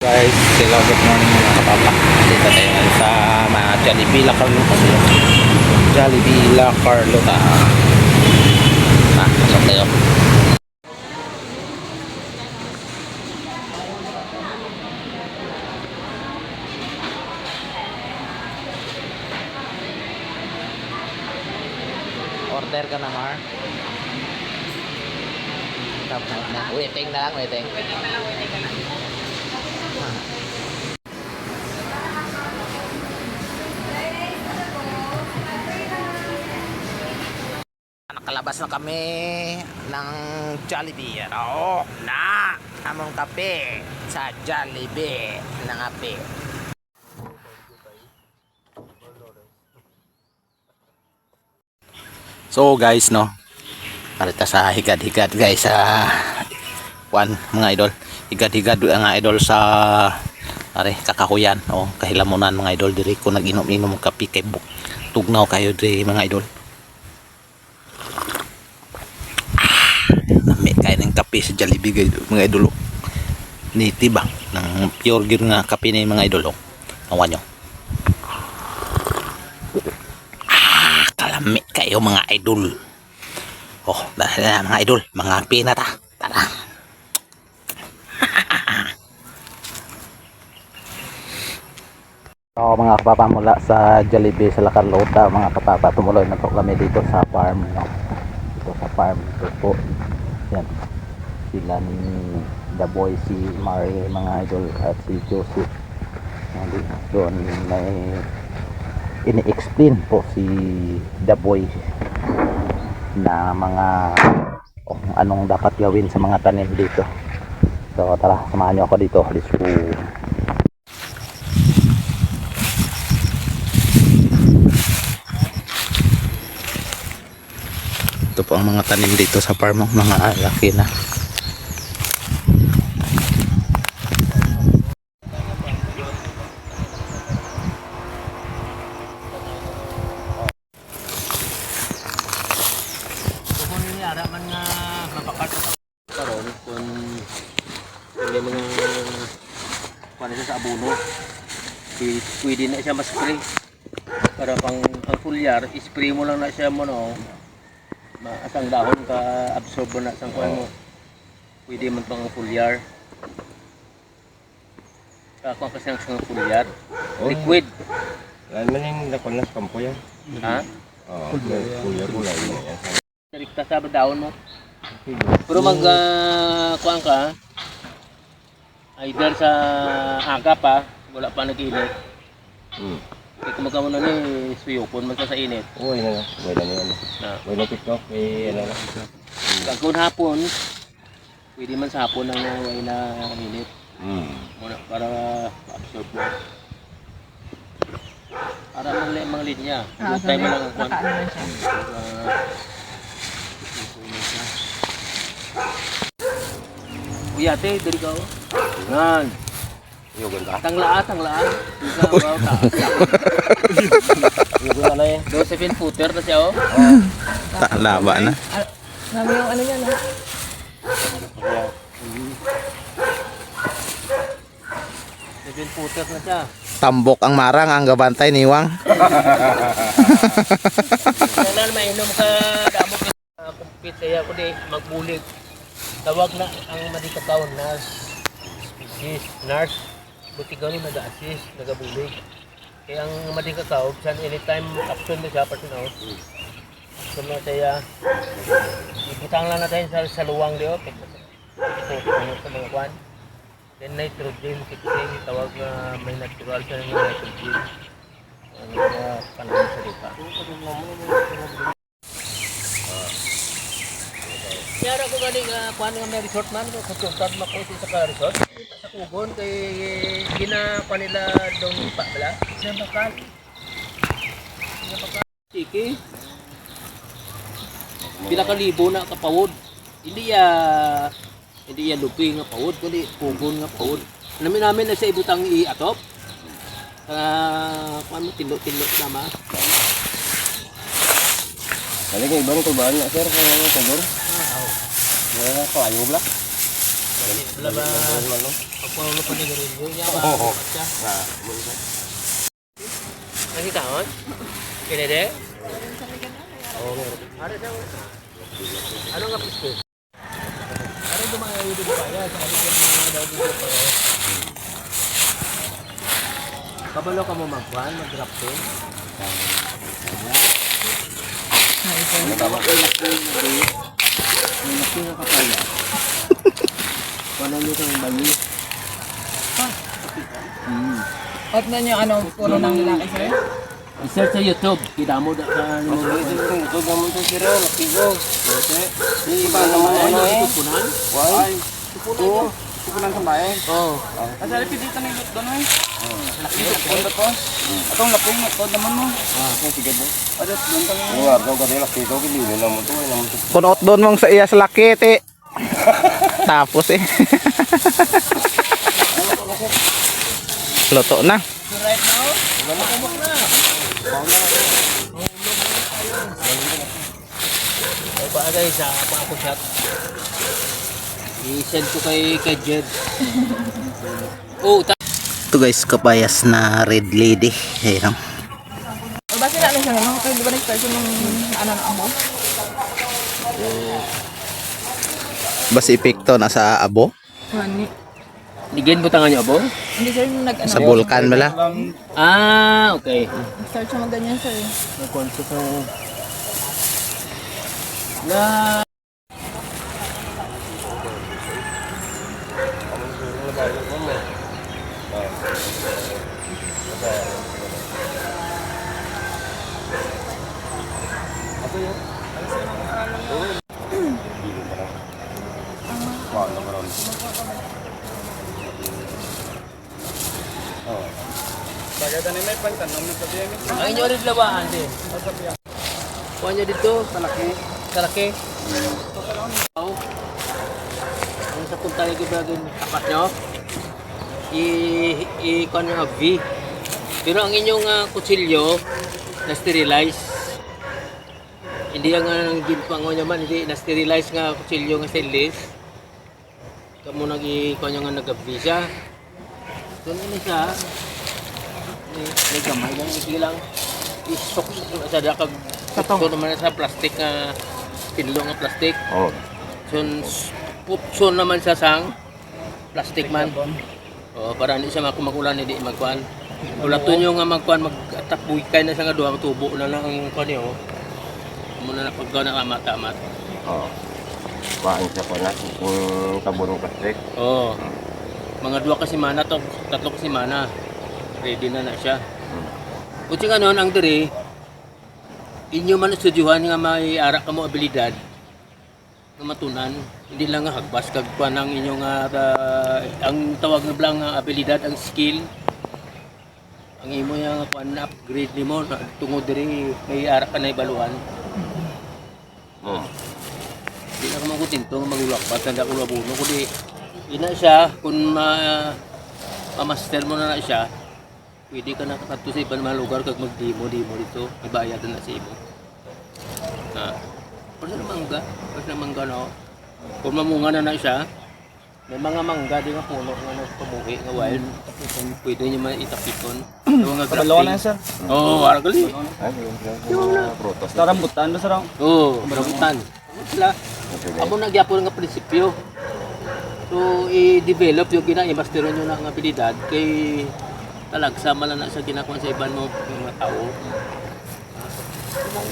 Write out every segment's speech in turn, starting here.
Guys, hello, good morning mga kapapa. Dito tayo ngayon sa Jollibee La Carlota. Jollibee La Carlota. Pasok tayo. Order ka na, Mar. Tapos na. Waiting na lang, waiting. Nakalabas na kami ng Jollibee. Oo, na among kape sa Jollibee ng ape. So guys, no, parita sa higad-higad guys sa mga idol. Higad-higad ang idol sa kakahuyan o kahilamunan mga idol diri ko nag-inom-inom ng kape kay tugnaw kayo diri mga idol. Nami kay ng kape sa Jollibee mga idol. Niti ba ng pure gear nga kape ni mga idol. Awan nyo. Kalami kayo mga idol. Oh, dahil mga idol, mga pinata. Tara. So mga kapapa, mula sa Jollibee sa La Carlota, mga kapapa, tumuloy na po kami dito sa farm, no? Dito sa farm ito po. Yan. Sila ni The Boy, si Mari mga idol, at si Joseph. Doon may ini-explain po si The Boy na mga anong dapat gawin sa mga tanim dito. So tara, samahan nyo ako dito. Let's go. Ito po ang mga tanim dito sa farm, mga laki na. Man nga mapakat karon kung may mga paano sa abono, pwede na siya ma-spray para pang foliar. Spray mo lang na siya mo, no, asang dahon ka absorb na sang kuan mo, pwede man pang foliar. Kung kasi ang foliar liquid lain man yung lakon na sa kampo yan. ha, Foliar mo lang yan. direkta sa dahon mo. Pero mag kuan ka either sa aga pa, wala pa nag-init. Kaya kung magkamo na ni suyopon man sa init. Uy na, uy na yan. Uy na TikTok, ano na. Kung hapon, pwede man sa hapon ang way na init. Muna para absorb mo. Para mga linya. Good time lang ang kuan. Uy ate, dali ka o. Yan. Yugan ka. Tanglaan. Ikaw, taas. Yugan na eh. 12 footer na siya o. Laba na. Dami yung ano yan, ha? Footer na siya. Tambok ang marang ang gabantay niwang. Kailan mainom ka damo ka kumpit kaya ko di magbulig. Tawag na ang madikataw nurse species. Nurse buti gano'n nag-assist, nagabulig. Kaya ang madikataw, anytime action na siya, partinaw. So na siya, ibutang lang natin sa luwang diyo. Ito sa mga kwan. Then nitrogen fixing, tawag na may natural siya ng nitrogen. Ang mga panahon sa lupa. Kaya ako galing kuhan nga may resort man, kutuntad mo ko sa resort. Sa Kugon, kay ginakuha nila doon pa bala. Sa bakal. Siki. Pila ka libo na kapawod. Hindi ya lupi nga pawod, kundi Kugon nga pawod. Namin na sa ibutang i-atop. Kuhan mo, tindot-tindot naman. Kali kayo ibang tulbahan na sir, kung ano sabor? Oo. Kaya ko ayaw bla. Wala ba? Pagpulo pa ni Garillo. Oo. Nakita mo? Kinede? Oo, meron. Ano nga pisto? Ano dumayo dito pa yan? Sa alit yung mga daw dito pa yun. Kabalo ka mo mag-1, mag-drop-in? May naki na kapala. Paano nyo kang bali? At na niyo ano, puro ng lalaki sir? I-search sa YouTube. Kita mo sa ano mo. Ito naman sa siro, lakigo. Hindi pa naman Ano ano eh. tupunan? Why? Oo. Tupunan sa bayan. Oo. Kasi alipin dito na yung doon eh. Lakigo, punta po. Atong laping, ito naman mo. Sige po. Ano, doon kami. Yung araw ka rin, lakigo, kilinin naman ito. Kunot doon mong sa iya sa lakit eh. Tapos eh. Luto na. So right now, kumok na. Ay ba guys, pa ako shot. I-send ko kay Jed. Oh, Ito guys, kapayas na red lady. Ayan. O ba sila ano siya no? Kaya di ba nag-start yung ano na amo? Bas epekto na sa abo. Hani. ligin butangan niyo abo? Hindi sir yung nag ano. Sa vulkan bala. Ah, okay. Nag-start siya mag ganyan sir. Nagkonso sa na ang inyo rin lawaan din. Kuha nyo dito, talaki. Oh. Ang sa punta yung gibagin tapat nyo, i-kuha nyo V. Pero ang inyong kutsilyo, na-sterilize. Hindi ang ginpango nyo man, hindi na-sterilize nga kutsilyo nga stainless. Kamu nag-i-kuha nyo nga nag-V siya. Ito na siya. May gamay lang, sige lang. Isok-sok sa dakag. Ito naman sa plastic nga, tinlo nga plastic. Oh. So naman sa sang plastic man. Oh, para hindi siya makumakulan, hindi magkuhan. Ulaton nyo nga magkuhan, mag-atapuy kayo na siya nga duha, tubo na lang ang kuhan nyo. Muna na pagkaw na kamat-kamat. Oh. Kuhaan siya po na. Yung tabunong plastic. Oo. Mga duha kasi mana to, tatlo kasi mana. Ready na siya. Kung nga noon, ang diri, inyo man estudyuhan nga may ara ka mo abilidad nga matunan, hindi lang nga hagbas kagpa ng inyong ang tawag na blang abilidad, ang skill. Ang imo nga kuan na upgrade nimo tungod diri may ara ka na ibaluan. Di na ko magutinto magulak pa tanda ko labuno kundi ina siya kung ma-master mo na siya. Pwede ka nakakato sa ibang mga lugar kag mag-demo dito. May bayad na sa imo. Pwede na mangga no. Kung mamunga na siya, may mga mangga din nga puno nga nagpamuhi nga wild. Pwede niyo man itapiton. Yung nga grafting. sir. Oo, aragali. Yung prutas. Tarambutan ba sir? Oo, rambutan. Sila. Amo nagyapon nga prinsipyo. So, i-develop yung i-masteron nyo na ang abilidad kay talagsa man na sa ginakuha sa iban mo mga tao.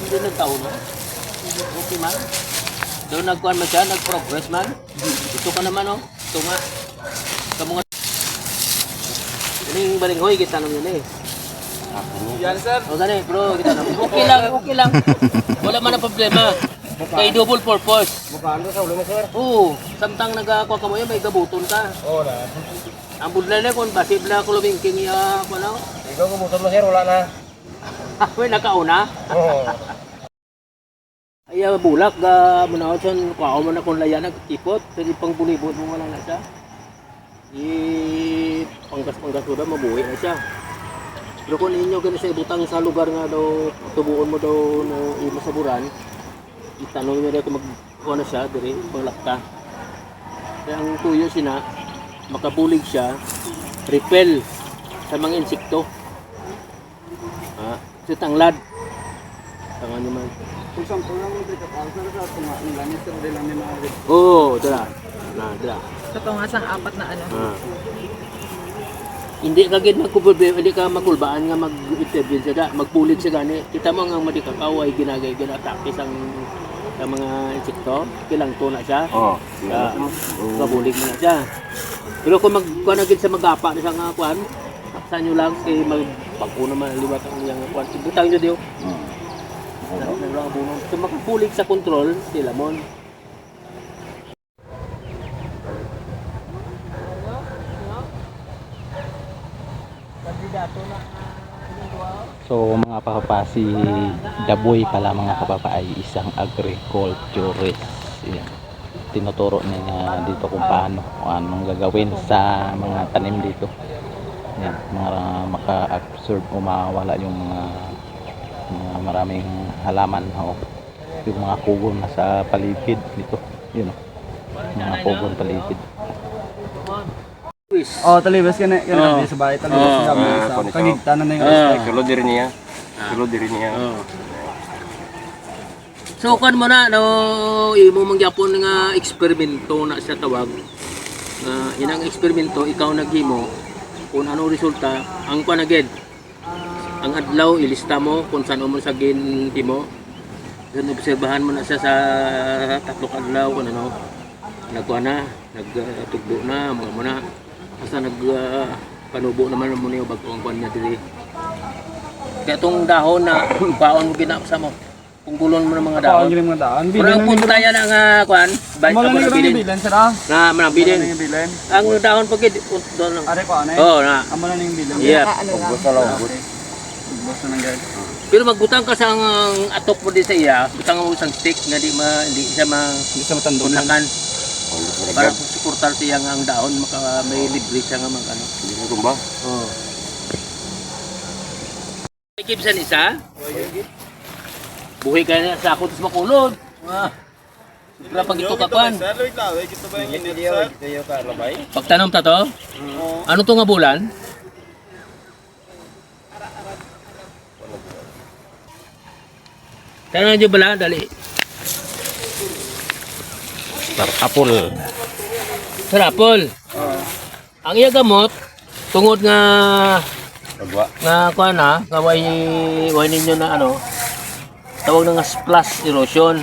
Hindi nagtao no? Okay man. Doon nagkuhan man siya, nag-progress man. Ito ka naman no? Ito nga. Kamu nga. Ini baling hoy kita nung yun eh. Yan sir. O gani bro, kita nung. Okay lang. Wala man ang problema. Kay double purpose. Bukaan ko sa ulo mo sir. Oo, samtang nagakuha ka mo yan, may gabuton ka. Oo na. Ang budla na kung basib na ko lumingking iya, ano? Ikaw kumutan mo sir, wala na. Uy, nakauna. Oo. Ay, bulak, ga, munawad siya, kuha mo na kung layan, nagtipot. Pwede pang bulibot mo wala na siya. Panggas ko daw, mabuhi na siya. Pero kung inyo ganun sa ibutang sa lugar nga daw, tubuon mo daw no, masaburan, itanong nyo daw kung magkuha na siya, diri, panglakta. Kaya ang tuyo sina, makabulig siya, repel sa mga insekto. Sa tanglad. Tangan naman. Kung sampo lang mo dito, ang sarap sa tumain lang, ito rin lang nila. Oo, dala. Na, dala. Ito nga sang apat na ano. Hindi ka gid magkuproblema, hindi ka makulbaan nga mag-intervene sa magpulig sa gani. Kita mo nga madikakaw ay ginagay ginatake sang sa mga insekto, kilang tuna siya. Oo. Mabulig mo na siya. Pero kung magkuha na gid sa magapa na siyang kuan, taksan nyo lang kay magpagpo naman liwat ang iyang kuan. Butang nyo diyo. So makapulig sa control, sila mon. So mga kapapa, si Daboy pala mga kapapa ay isang agriculturist. Yan. Tinuturo niya dito kung paano, kung anong gagawin sa mga tanim dito. Yan, mga maka-absorb o mawala yung mga maraming halaman o yung mga kugon na sa paligid dito. Yun, mga kugon paligid. Oh, talibas ka na, sa bahay, talibas ka sa kagigtanan na yung Sulod diri niya. Sulod diri niya. So kan mo na no imo mangyapon nga eksperimento na sa tawag. Inang eksperimento ikaw naghimo kung ano resulta ang panagid. Ang adlaw ilista mo kung saan mo sa ginhimo. Then obserbahan mo na siya sa tatlong adlaw kung ano. Nagkuha na, nagtugbo na, mga mo na. Basta panubo naman mo niyo bago ang kuan niya dili. Kaya itong dahon na baon mo ginapsa mo. Kung gulon mo ng mga dahon. Paano yung mga daan? Pero ang punta yan ang kuan, bayad ka mo na bilin. Bilan sir Na manabilin. yung bilan. Ang dahon pagid doon lang. Are ko ano eh? Oo na. Amo na yung bilan. Yeah. Ano lang. Basta lang ubot. Basta nang guys. Pero magbutang ka sa ang atok mo din sa iya, butang mo isang stick nga hindi siya Hindi sa matandunan. makunlakan. Para suportar siya nga ang dahon maka may libre siya nga magano. Hindi mo tumba. Oh. Ikip sa isa. Buhay ka na sa ako tapos makulod. Sobra pag ito kapan. Pagtanom ta to? Ano to nga bulan? Tanong nyo bala, dali. Apple. Sarapol. Ang iya gamot, tungod nga Pagwa. kuha na, nga way ninyo na ano, tawag na nga splash erosion.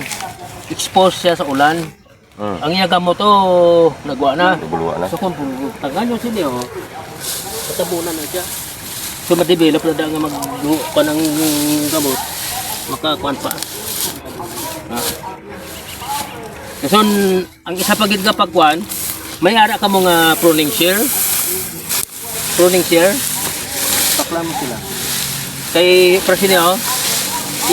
Expose siya sa ulan. Ang iya gamot to, nagwa na. Buluan na. So kung tagal nyo sila, patabunan na siya. So ma-develop na nga mag-kuha ng gamot, makakuhan pa. So, ang isa pagid nga pagkuhan, may ara ka mga pruning shear. Pruning shear. Pakla mo sila. Kay presi niyo,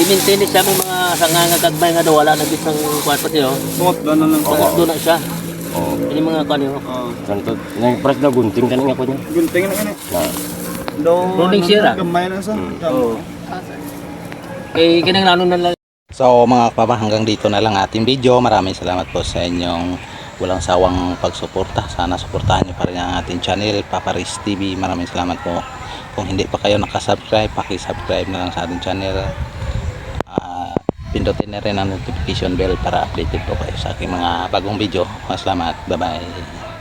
i-maintain siya may mga sanganga kagbay nga daw wala na bisang kuhan pa siya. Tungot doon na lang. Doon na siya. Oo. Ini mga kuhan niyo. Kanto, nang pres na gunting kaning ako niya. Gunting na kani. Na. Do. Rolling shear, ah? Gamay na sa. Oo. Kay kinanglanon na lang. So mga kapapa, hanggang dito na lang ating video. Maraming salamat po sa inyong walang sawang pagsuporta. Sana suportahan nyo pa rin ang ating channel, Papa Riz TV. Maraming salamat po. Kung hindi pa kayo nakasubscribe, paki-subscribe na lang sa ating channel. Pindutin na rin ang notification bell para updated po kayo sa aking mga bagong video. Salamat. Bye bye.